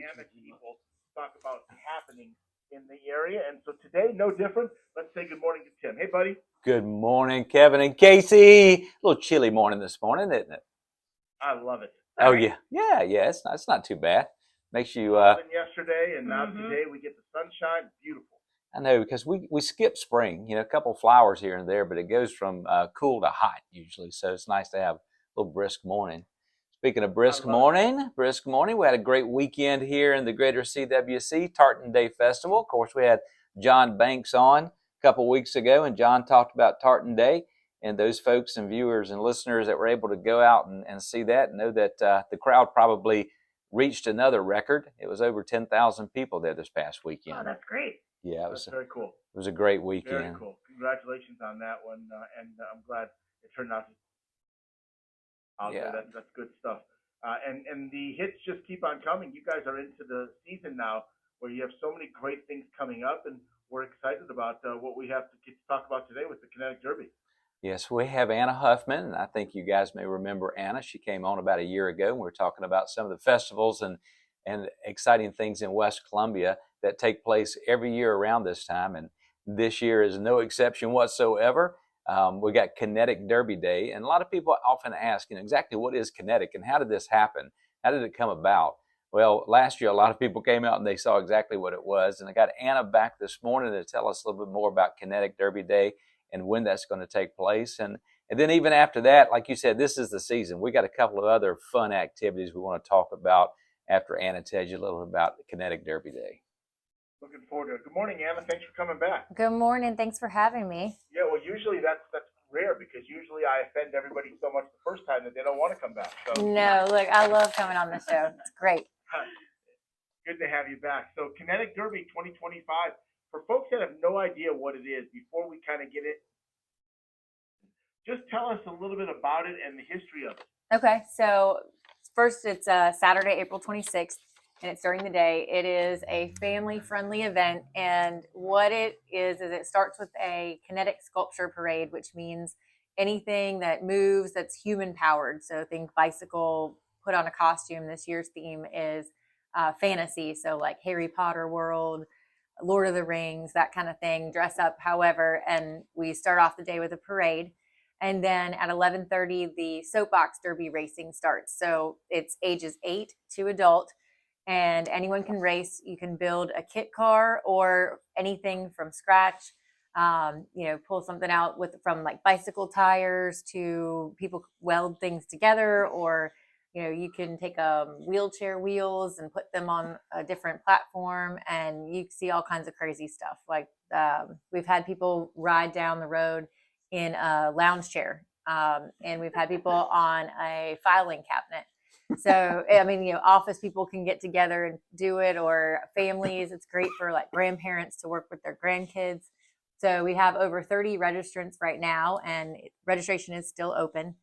Anna people talk about happening in the area. And so today, no different. Let's say good morning to Tim. Hey, buddy. Good morning, Kevin and Casey. A little chilly morning this morning, isn't it? I love it. Oh, yeah. Yeah. It's not too bad. Makes you... yesterday, and now today we get the sunshine. Beautiful. I know, because we skip spring, a couple flowers here and there, but it goes from cool to hot usually. So it's nice to have a little brisk morning. Speaking of brisk morning, we had a great weekend here in the greater CWC, Tartan Day Festival. Of course, we had John Banks on a couple weeks ago, and John talked about Tartan Day. And those folks and viewers and listeners that were able to go out and see that know that the crowd probably reached another record. It was over 10,000 people there this past weekend. Oh, that's great. Yeah, that's very cool. It was a great weekend. Very cool. Congratulations on that one, and I'm glad it turned out. That's good stuff. And the hits just keep on coming. You guys are into the season now, where you have so many great things coming up, and we're excited about what we have to get to talk about today with the Kinetic Derby. Yes, we have Anna Huffman, and I think you guys may remember Anna. She came on about a year ago, and we were talking about some of the festivals and exciting things in West Columbia that take place every year around this time, and this year is no exception whatsoever. We got Kinetic Derby Day, and a lot of people often ask, exactly what is kinetic and how did this happen? How did it come about? Well, last year a lot of people came out and they saw exactly what it was, and I got Anna back this morning to tell us a little bit more about Kinetic Derby Day and when that's going to take place. And then even after that, like you said, this is the season. We got a couple of other fun activities we want to talk about after Anna tells you a little bit about the Kinetic Derby Day. Looking forward to it. Good morning, Anna. Thanks for coming back. Good morning. Thanks for having me. Yeah, well, usually that's rare, because usually I offend everybody so much the first time that they don't want to come back. So. No, look, I love coming on the show. It's great. Good to have you back. So Kinetic Derby 2025, for folks that have no idea what it is, before we kind of get it, just tell us a little bit about it and the history of it. Okay, so first it's Saturday, April 26th, and it's during the day. It is a family-friendly event, and what it is it starts with a kinetic sculpture parade, which means anything that moves that's human-powered. So think bicycle, put on a costume. This year's theme is fantasy, so like Harry Potter world, Lord of the Rings, that kind of thing, dress up however, and we start off the day with a parade. And then at 11:30, the soapbox derby racing starts. So it's ages 8 to adult, and anyone can race. You can build a kit car or anything from scratch. Pull something out from like bicycle tires to people weld things together, or you can take wheelchair wheels and put them on a different platform, and you see all kinds of crazy stuff. Like we've had people ride down the road in a lounge chair, and we've had people on a filing cabinet. So, office people can get together and do it, or families. It's great for like grandparents to work with their grandkids. So we have over 30 registrants right now, and registration is still open.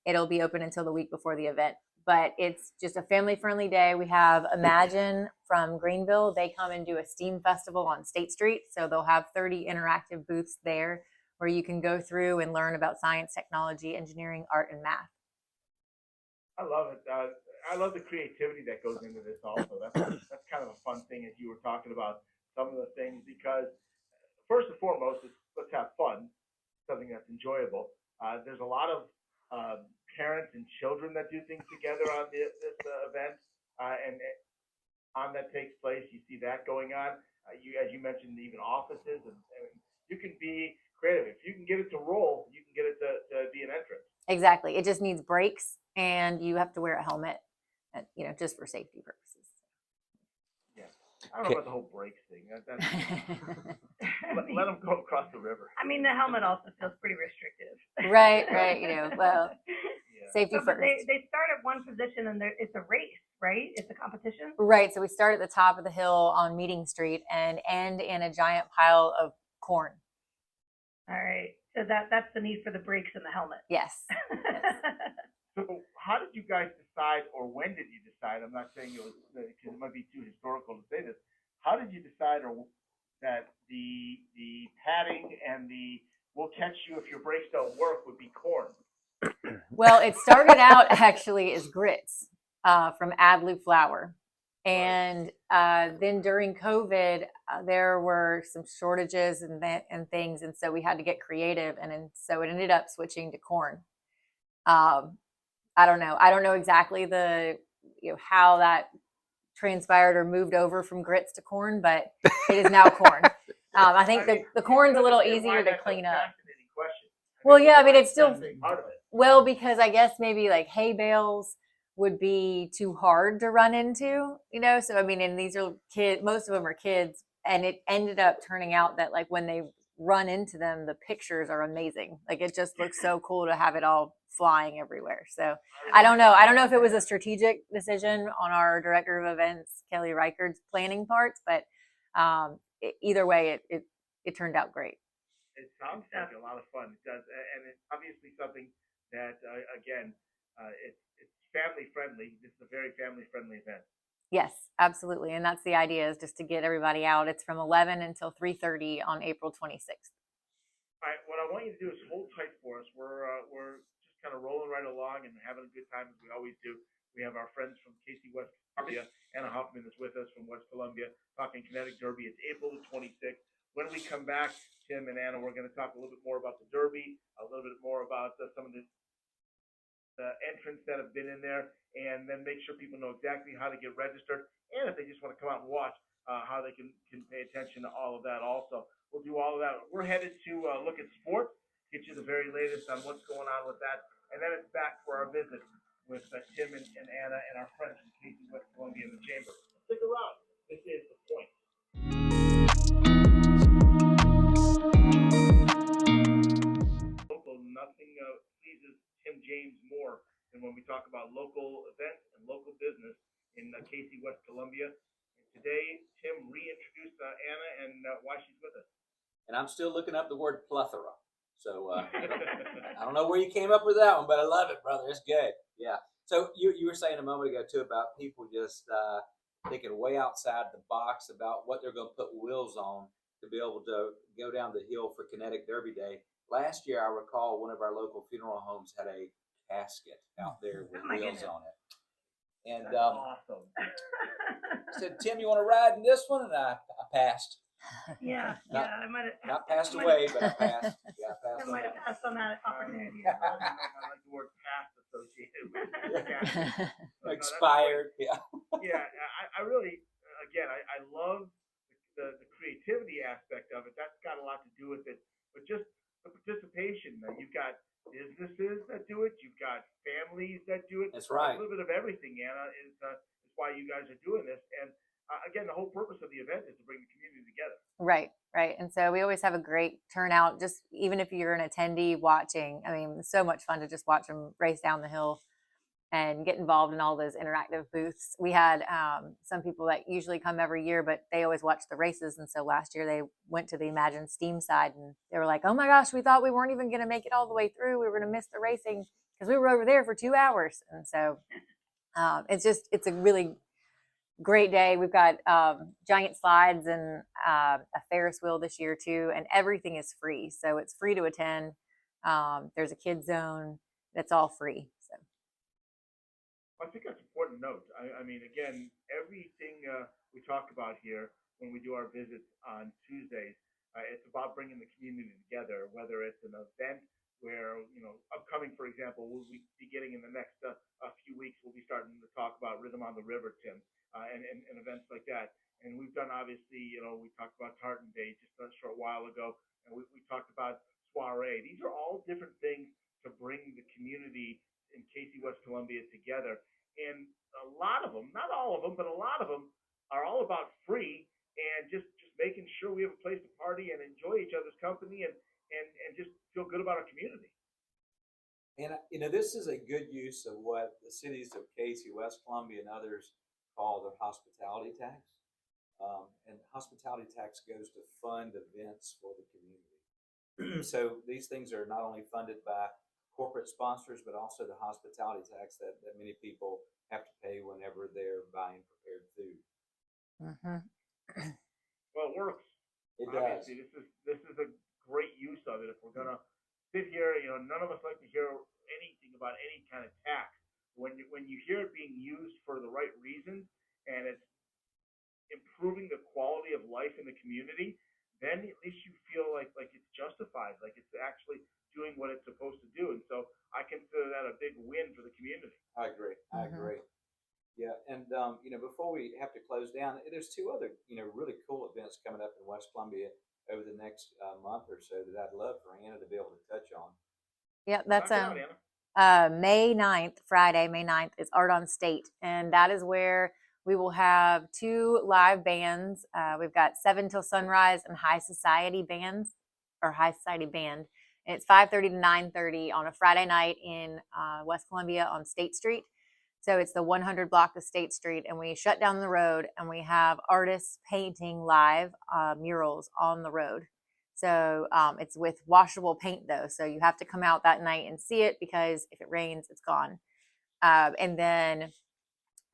It'll be open until the week before the event, but it's just a family-friendly day. We have Imagine from Greenville. They come and do a STEAM festival on State Street. So they'll have 30 interactive booths there where you can go through and learn about science, technology, engineering, art, and math. I love it. I love the creativity that goes into this also. That's kind of a fun thing, as you were talking about some of the things, because first and foremost, let's have fun, something that's enjoyable. There's a lot of parents and children that do things together on this event, and on that takes place. You see that going on. As you mentioned, even offices, and you can be creative. If you can get it to roll, you can get it to be an entrance. Exactly. It just needs brakes, and you have to wear a helmet, just for safety purposes. Yeah. I don't know about the whole brakes thing. Let them go across the river. I mean, the helmet also feels pretty restrictive. Right. Safety first. They start at one position, and it's a race, right? It's a competition. Right. So we start at the top of the hill on Meeting Street and end in a giant pile of corn. All right. So that's the need for the brakes and the helmet. Yes. So how did you guys decide, or when did you decide? I'm not saying because it might be too historical to say this. How did you decide that the padding and the "we'll catch you if your brakes don't work" would be corn? Well, it started out actually as grits from Adlu flour. And then during COVID, there were some shortages and things, and so we had to get creative, and so it ended up switching to corn. I don't know. I don't know exactly how that transpired or moved over from grits to corn, but it is now corn. I think the corn's a little easier to clean up. Well, yeah, I mean, it's still, well, because I guess maybe like hay bales would be too hard to run into, so I mean, and these are kids, most of them are kids, and it ended up turning out that like when they run into them, the pictures are amazing. Like it just looks so cool to have it all flying everywhere. So I don't know if it was a strategic decision on our director of events, Kelly Reichard's planning parts, but either way, it turned out great. It sounds like a lot of fun. It does, and it's obviously something that, again, it's family friendly. This is a very family friendly event. Yes, absolutely, and that's the idea, is just to get everybody out. It's from 11 until 3:30 on April 26th. All right, what I want you to do is hold tight for us. We're just kind of rolling right along and having a good time as we always do. We have our friends from Casey, West Columbia. Anna Huffman is with us from West Columbia, talking Kinetic Derby. It's April the 26th. When we come back, Tim and Anna, we're going to talk a little bit more about the Derby, a little bit more about some of the entrants that have been in there, and then make sure people know exactly how to get registered, and if they just want to come out and watch, how they can pay attention to all of that also. We'll do all of that. We're headed to look at sports, get you the very latest on what's going on with that, and then it's back for our visit with Tim and Anna and our friends from Casey, West Columbia in the Chamber. Stick around. This is The Point. Nothing pleases Tim James more than when we talk about local events and local business in Casey, West Columbia. And today, Tim reintroduced Anna and why she's with us. And I'm still looking up the word plethora. So I don't know where you came up with that one, but I love it, brother. It's good. Yeah. So you were saying a moment ago too about people just thinking way outside the box about what they're going to put wheels on to be able to go down the hill for Kinetic Derby Day. Last year, I recall one of our local funeral homes had a casket out there with wheels on it. And awesome. I said, Tim, you want to ride in this one? And I passed. Yeah, I might have. Not passed away, but I passed. Yeah, I passed. I might have passed on that opportunity. I like the word past associated with it. Expired. Yeah. Yeah, I really, again, I love the creativity aspect of it. That's got a lot to do with it. But just the participation. You've got businesses that do it. You've got families that do it. That's right. A little bit of everything, Anna, is why you guys are doing this. And again, the whole purpose of the event is to bring the community together. Right. And so we always have a great turnout, just even if you're an attendee watching. I mean, it's so much fun to just watch them race down the hill and get involved in all those interactive booths. We had some people that usually come every year, but they always watch the races. And so last year they went to the Imagine Steam side and they were like, oh my gosh, we thought we weren't even going to make it all the way through. We were going to miss the racing because we were over there for 2 hours. And so it's a really great day. We've got giant slides and a Ferris wheel this year too, and everything is free. So it's free to attend. There's a kid zone that's all free. So I think that's an important note. I mean, again, everything we talk about here when we do our visits on Tuesdays, it's about bringing the community together, whether it's an event where, upcoming, for example, we'll be getting in the next a few weeks, we'll be starting to talk about Rhythm on the River, Tim, and events like that. And we've done, obviously, we talked about Tartan Day just a short while ago, and we talked about Soiree. These are all different things to bring the community in Casey, West Columbia together. And a lot of them, not all of them, but a lot of them are all about free and just making sure we have a place to party and enjoy each other's company and just feel good about our community. And, this is a good use of what the cities of Casey, West Columbia, and others call their hospitality tax. And hospitality tax goes to fund events for the community. So these things are not only funded by corporate sponsors, but also the hospitality tax that many people have to pay whenever they're buying prepared food. Mm-hmm. Well, it works. It Obviously, does. This is a great use of it. If we're gonna sit here, none of us like to hear anything about any kind of tax. When you hear it being used for the right reasons and it's life in the community, then at least you feel like it's justified, like it's actually doing what it's supposed to do. And so I consider that a big win for the community. I agree. I agree. Yeah, and before we have to close down, there's two other really cool events coming up in West Columbia over the next month or so that I'd love for Anna to be able to touch on. Yep, that's Knock it out, Anna. May 9th, Friday, May 9th is Art on State. And that is where we will have 2 live bands. We've got 7 Till Sunrise and High Society bands, or High Society Band. And it's 5:30 to 9:30 on a Friday night in West Columbia on State Street. So it's the 100 block of State Street, and we shut down the road, and we have artists painting live murals on the road. So it's with washable paint, though. So you have to come out that night and see it, because if it rains, it's gone. And then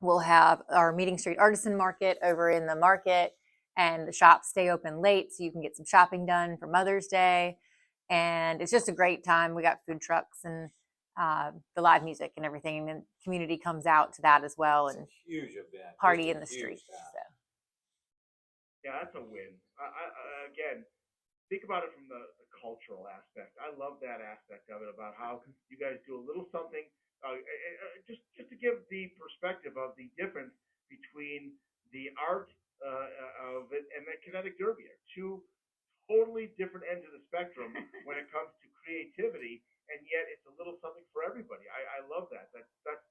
we'll have our Meeting Street Artisan Market over in the market, and the shops stay open late so you can get some shopping done for Mother's Day. And it's just a great time. We got food trucks and the live music and everything, and the community comes out to that as well, and huge event, party in the street. So. Yeah, that's a win. Again, think about it from the cultural aspect. I love that aspect of it, about how you guys do a little something, just to give the perspective of the difference between the art of it and the Kinetic Derby. Two totally different ends of the spectrum when it comes to creativity, and yet it's a little something for everybody. I love that. That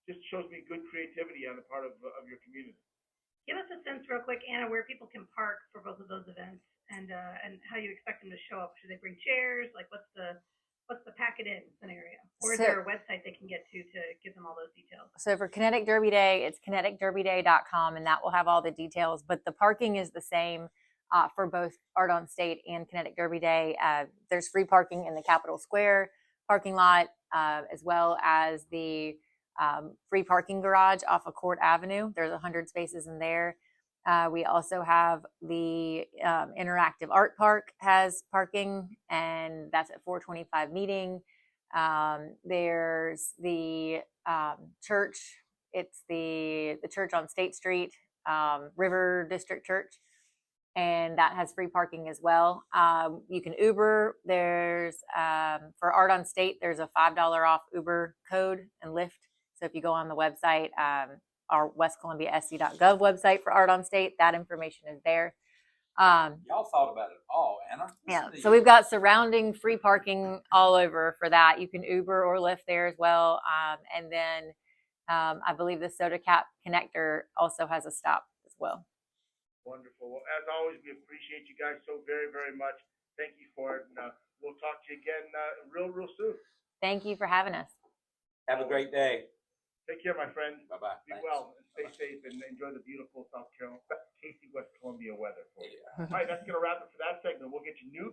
just shows me good creativity on the part of your community. Give us a sense real quick, Anna, where people can park for both of those events, and how you expect them to show up. Should they bring chairs? Like, what's the pack it in scenario? Or is there a website they can get to give them all those details? So for Kinetic Derby Day, it's kineticderbyday.com, and that will have all the details. But the parking is the same for both Art on State and Kinetic Derby Day. There's free parking in the Capitol Square parking lot, as well as the free parking garage off of Court Avenue. There's 100 spaces in there. We also have the Interactive Art Park has parking, and that's at 425 Meeting. There's the church. It's the church on State Street, River District Church, and that has free parking as well. You can Uber. There's for Art on State, there's a $5 off Uber code and Lyft. So if you go on the website, our westcolumbiasc.gov website for Art on State, that information is there. Y'all thought about it all, Anna. Yeah, so we've got surrounding free parking all over for that. You can Uber or Lyft there as well. And then I believe the Soda Cap connector also has a stop as well. Wonderful. Well, as always, we appreciate you guys so very, very much. Thank you for it. And we'll talk to you again real soon. Thank you for having us. Have a great day. Take care, my friend. Bye-bye. Be well and stay safe and enjoy the beautiful South Carolina, tasty West Columbia weather for you. All right, that's going to wrap it for that segment. We'll get you new